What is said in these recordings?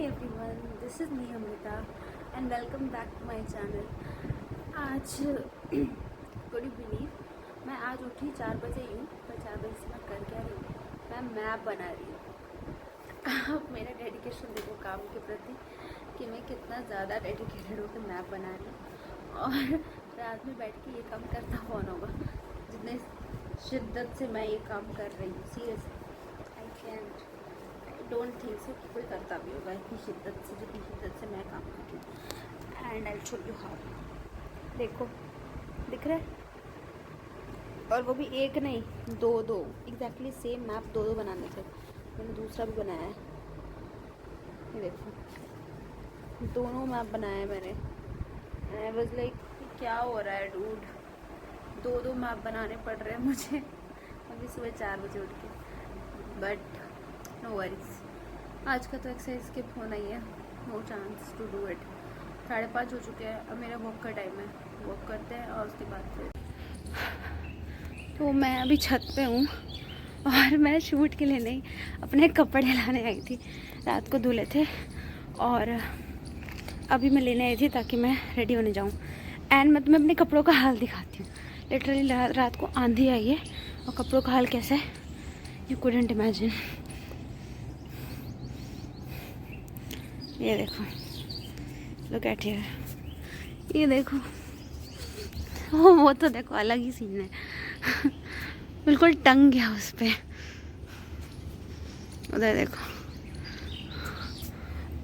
everyone, this is me Amrita and welcome back to my channel. आज could you believe मैं आज उठी 4 बजे ही हूँ, पर 4 बजे से मैं कर क्या रही हूँ? मैं मैप बना रही हूँ। अब मेरा डेडिकेशन देखो काम के प्रति कि मैं कितना ज़्यादा डेडिकेटेड हूँ कि मैप बना रही हूँ और रात में बैठ के ये काम करता कौन होगा जितने शिद्दत से मैं ये काम कर रही हूँ। Seriously I don't think so कि कोई करता भी होगा इतनी शिद्दत से जितनी शिद्दत से मैं काम कर रही हूँ। And I show you how, देखो दिख रहा है। और वो भी एक नहीं, दो एग्जैक्टली सेम मैप दो बनाने थे। मैंने दूसरा भी बनाया है, ये देखो दोनों मैप बनाए मैंने। आई वाज लाइक क्या हो रहा है डूड, दो मैप बनाने पड़ रहे हैं मुझे अभी सुबह 4 बजे उठ के। बट नो वरीज, आज का तो एक्सरसाइज स्किप होना ही है, no chance to do it. 5:30 हो चुके हैं, अब मेरा वॉक का टाइम है, वॉक करते हैं और उसके बाद फिर तो मैं अभी छत पे हूँ और मैं शूट के लिए नहीं अपने कपड़े लाने आई थी। रात को धुले थे और अभी मैं लेने आई थी ताकि मैं रेडी होने जाऊँ। एंड मैं तुम्हें अपने कपड़ों का हाल दिखाती हूँ। लिटरली रात को आंधी आई है और कपड़ों का हाल कैसा है यू कुडंट इमेजिन। ये देखो, लुक एट हियर, ये देखो। वो तो देखो अलग ही सीन है। बिल्कुल टंग गया उस पे। उधर देखो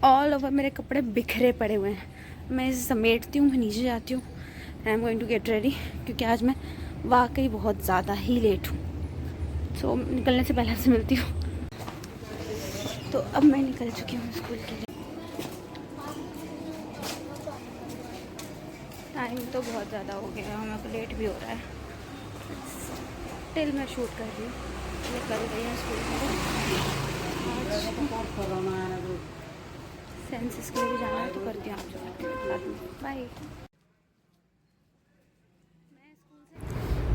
ऑल ओवर मेरे कपड़े बिखरे पड़े हुए हैं। मैं इसे समेटती हूँ, मैं नीचे जाती हूँ। I am going to get ready क्योंकि आज मैं वाकई बहुत ज़्यादा ही लेट हूँ। सो निकलने से पहले से मिलती हूँ। तो अब मैं निकल चुकी हूँ स्कूल के लिए। टाइम तो बहुत ज़्यादा हो गया है, मेरे को लेट भी हो रहा है। टिल मैं शूट कर रही हूँ, ये कर रही हूँ स्कूल में। सेंसस के लिए भी जाना है तो करती हूँ आपसे बाय।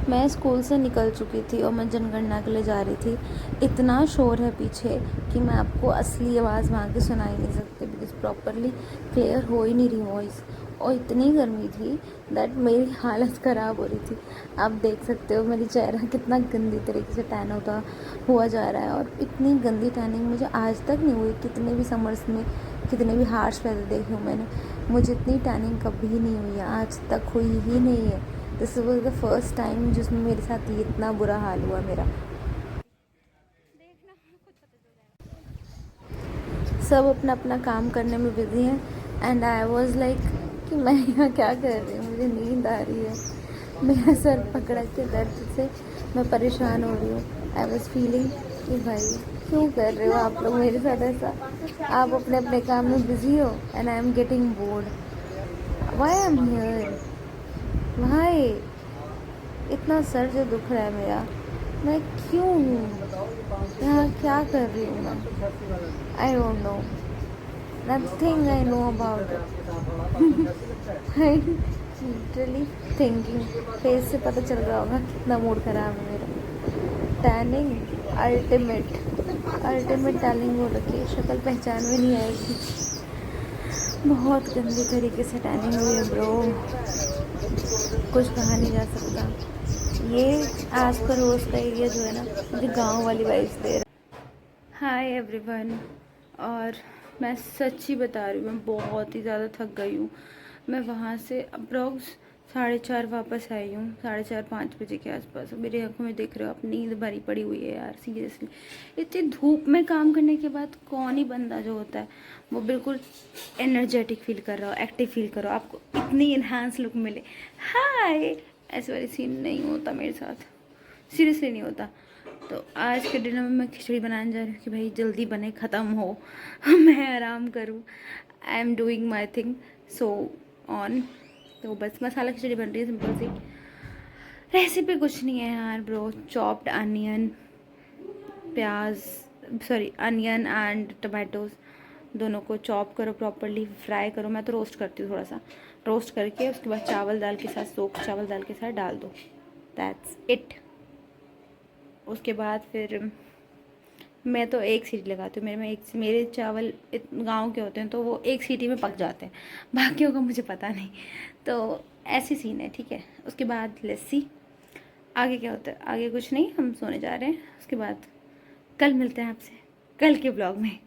मैं स्कूल से निकल चुकी थी और मैं जनगणना के लिए जा रही थी। इतना शोर है पीछे कि मैं आपको असली आवाज़ वहाँ की सुना ही नहीं सकती बिकॉज प्रॉपरली क्लियर हो ही नहीं रही वॉइस। और इतनी गर्मी थी दैट मेरी हालत ख़राब हो रही थी। आप देख सकते हो मेरी चेहरा कितना गंदी तरीके से टैन होता हुआ जा रहा है। और इतनी गंदी टैनिंग मुझे आज तक नहीं हुई। कितने भी समर्स में कितने भी हार्श वेदर देखे हूँ मैंने, मुझे इतनी टैनिंग कभी नहीं हुई है, आज तक हुई ही नहीं है। This was the first time जिसमें मेरे साथ ये इतना बुरा हाल हुआ मेरा। सब अपना अपना काम करने में बिजी हैं एंड आई वॉज लाइक कि मैं यहाँ क्या कर रही हूँ, मुझे नींद आ रही है, मेरा सर पकड़ा के दर्द से मैं परेशान हो रही हूँ। आई वॉज फीलिंग कि भाई क्यों कर रहे हो आप लोग मेरे साथ ऐसा, आप अपने अपने काम में बिजी हो and I am getting bored. Why I am here, भाई इतना सर जो दुख रहा है मेरा, मैं क्यों हूँ यहाँ, क्या कर रही हूँ मैं। I don't know, nothing I know about it. I literally thinking, face से पता चल रहा होगा कितना मूड खराब है मेरा। टैनिंग अल्टीमेट टैनिंग हो रखी है, शक्ल पहचान में नहीं आएगी। बहुत गंदी तरीके से टैनिंग हुई है ब्रो, कुछ कहा नहीं जा सकता। ये आस पड़ोस का एरिया जो है ना, मुझे गांव वाली वाइब्स दे रहा है। हाय एवरीवन, और मैं सच्ची बता रही हूँ मैं बहुत ही ज़्यादा थक गई हूँ। मैं वहाँ से अप्रॉक्स 4:30 वापस आई हूँ, 4:30-5 बजे के आसपास। मेरी आंखों में देख रहे हो आप, नींद भरी पड़ी हुई है यार सीरियसली। इतनी धूप में काम करने के बाद कौन ही बंदा जो होता है वो बिल्कुल एनर्जेटिक फील कर रहा हो, एक्टिव फील कर रहा हो, आपको इतनी इन्हांस लुक मिले। हाय, ऐसे वाली सीन नहीं होता मेरे साथ, सीरियसली नहीं होता। तो आज के डिनर में मैं खिचड़ी बनाने जा रही हूँ कि भाई जल्दी बने, ख़त्म हो, मैं आराम करूँ। I am doing my thing so on. तो बस मसाला खिचड़ी बन रही है, सिंपल सी रेसिपी, कुछ नहीं है यार ब्रो। चॉप्ड अनियन, प्याज, सॉरी अनियन एंड टमाटोज़ दोनों को चॉप करो, प्रॉपरली फ्राई करो। मैं तो रोस्ट करती हूँ, थोड़ा सा रोस्ट करके उसके बाद चावल दाल के साथ, सोख चावल दाल के साथ डाल दो, दैट्स इट। उसके बाद फिर मैं तो एक सीटी लगाती हूँ। मेरे चावल गांव के होते हैं तो वो एक सीटी में पक जाते हैं, बाकियों का मुझे पता नहीं। तो ऐसी सीन है, ठीक है। उसके बाद लस्सी। आगे क्या होता है? आगे कुछ नहीं, हम सोने जा रहे हैं। उसके बाद कल मिलते हैं आपसे कल के ब्लॉग में।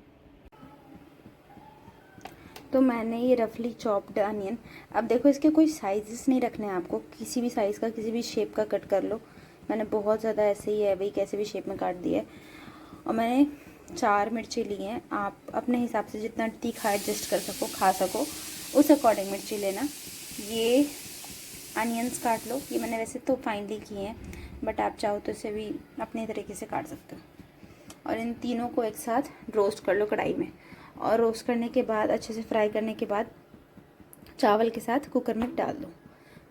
तो मैंने ये रफली चॉप्ड अनियन, अब देखो इसके कोई साइजेस नहीं रखने हैं आपको, किसी भी साइज़ का किसी भी शेप का कट कर लो। मैंने बहुत ज़्यादा ऐसे ही है भाई, कैसे भी शेप में काट दिया है। और मैंने 4 मिर्ची ली हैं, आप अपने हिसाब से जितना तीखा एडजस्ट कर सको, खा सको, उस अकॉर्डिंग मिर्ची लेना। ये अनियंस काट लो, ये मैंने वैसे तो फाइनली किए हैं, बट आप चाहो तो इसे भी अपने तरीके से काट सकते हो। और इन तीनों को एक साथ रोस्ट कर लो कढ़ाई में, और रोस्ट करने के बाद अच्छे से फ्राई करने के बाद चावल के साथ कुकर में डाल दो।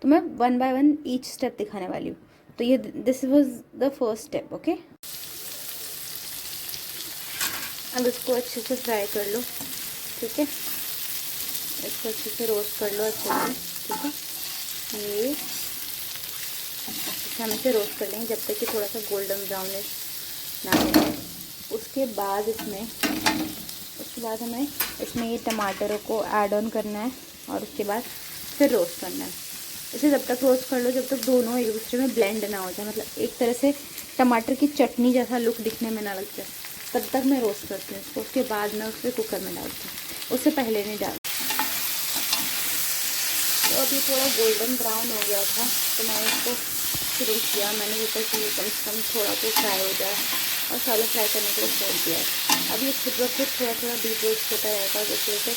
तो मैं 1 बाय 1 ईच स्टेप दिखाने वाली हूँ। तो ये this was the first step, okay. अब इसको अच्छे से फ्राई कर लो, ठीक है। इसको अच्छे से रोस्ट कर लो अच्छे से, ठीक है। ये अच्छे से हम इसे रोस्ट कर लेंगे जब तक कि थोड़ा सा गोल्डन ब्राउनिश ना हो जाए। उसके बाद हमें इसमें ये टमाटरों को ऐड ऑन करना है, और उसके बाद फिर रोस्ट करना है। इसे जब तक रोस्ट कर लो जब तक दोनों एक दूसरे में ब्लेंड ना हो जाए, मतलब एक तरह से टमाटर की चटनी जैसा लुक दिखने में ना लग जाए, तब तक मैं रोस्ट करती हूँ इसको। उसके बाद मैं उसे कुकर में डालती हूँ, उससे पहले नहीं डालती। तो अभी थोड़ा गोल्डन ब्राउन हो गया था तो मैंने इसको शुरू किया। मैंने सोचा कि कम से कम थोड़ा तो फ्राई हो जाए, और सालों फ्राई करने के लिए छोड़ दिया है। अभी खुद ब खुद थोड़ा थोड़ा डीप रोस्ट होता रहेगा, जिस वजह से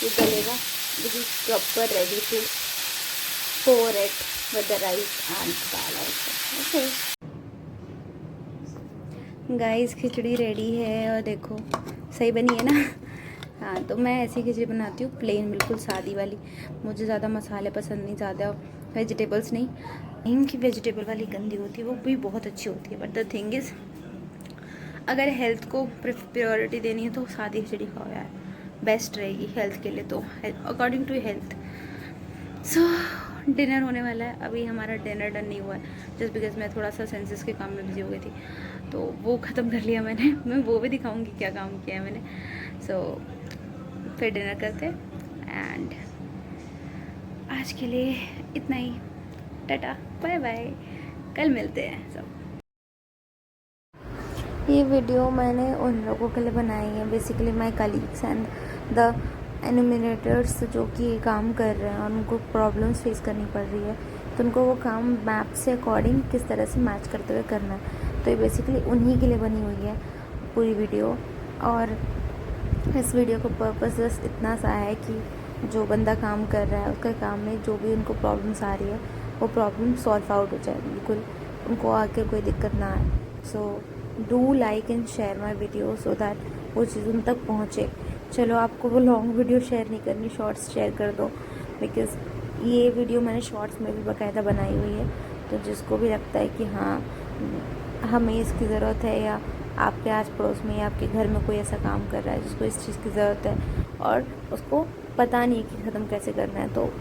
ये गलेगा। This is proper ready to pour it with the rice and dal also. Okay. Guys खिचड़ी रेडी है, और देखो सही बनी है ना। हाँ, तो मैं ऐसी खिचड़ी बनाती हूँ, प्लेन बिल्कुल सादी वाली। मुझे ज़्यादा मसाले पसंद नहीं, ज़्यादा वेजिटेबल्स नहीं। इनकी वेजिटेबल वाली गंदी होती है, वो भी बहुत अच्छी होती है। बट द थिंग इज़, अगर हेल्थ को प्रायोरिटी देनी है तो सादी खिचड़ी खाओ यार, बेस्ट रहेगी हेल्थ के लिए, तो according to health. So dinner होने वाला है। अभी हमारा डिनर डन नहीं हुआ है, जस्ट बिकॉज मैं थोड़ा सा सेंसेस के काम में बिजी हो गई थी, तो वो ख़त्म कर लिया मैंने। मैं वो भी दिखाऊंगी क्या काम किया है मैंने। सो फिर डिनर करते हैं, एंड आज के लिए इतना ही। टाटा बाय बाय, कल मिलते हैं सब। ये वीडियो मैंने उन लोगों के लिए बनाई है, basically my colleagues and the animators जो कि काम कर रहे हैं और उनको प्रॉब्लम्स फेस करनी पड़ रही है, तो उनको वो काम मैप से अकॉर्डिंग किस तरह से मैच करते हुए करना है। तो ये बेसिकली उन्हीं के लिए बनी हुई है पूरी वीडियो। और इस वीडियो का पर्पस जस्ट इतना सा है कि जो बंदा काम कर रहा है उसके काम में जो भी उनको प्रॉब्लम्स आ रही है वो प्रॉब्लम सॉल्व आउट हो जाए, बिल्कुल उनको आगे कोई दिक्कत ना आए। So do like and share my video so that वो चीज़ उन तक पहुँचे। चलो आपको वो लॉन्ग वीडियो शेयर नहीं करनी, शॉर्ट्स शेयर कर दो, बिकॉज़ ये वीडियो मैंने शॉर्ट्स में भी बाकायदा बनाई हुई है। तो जिसको भी लगता है कि हाँ हमें इसकी ज़रूरत है, या आपके आस पड़ोस में या आपके घर में कोई ऐसा काम कर रहा है जिसको इस चीज़ की ज़रूरत है और उसको पता नहीं है कि ख़त्म कैसे करना है, तो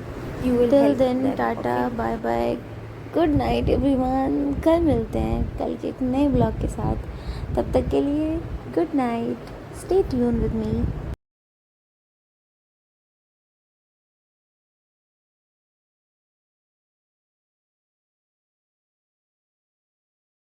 you will help them. Tata bye bye, good night everyone. कल मिलते हैं कल के एक नए ब्लॉग के साथ। तब तक के लिए good night, stay tune with me.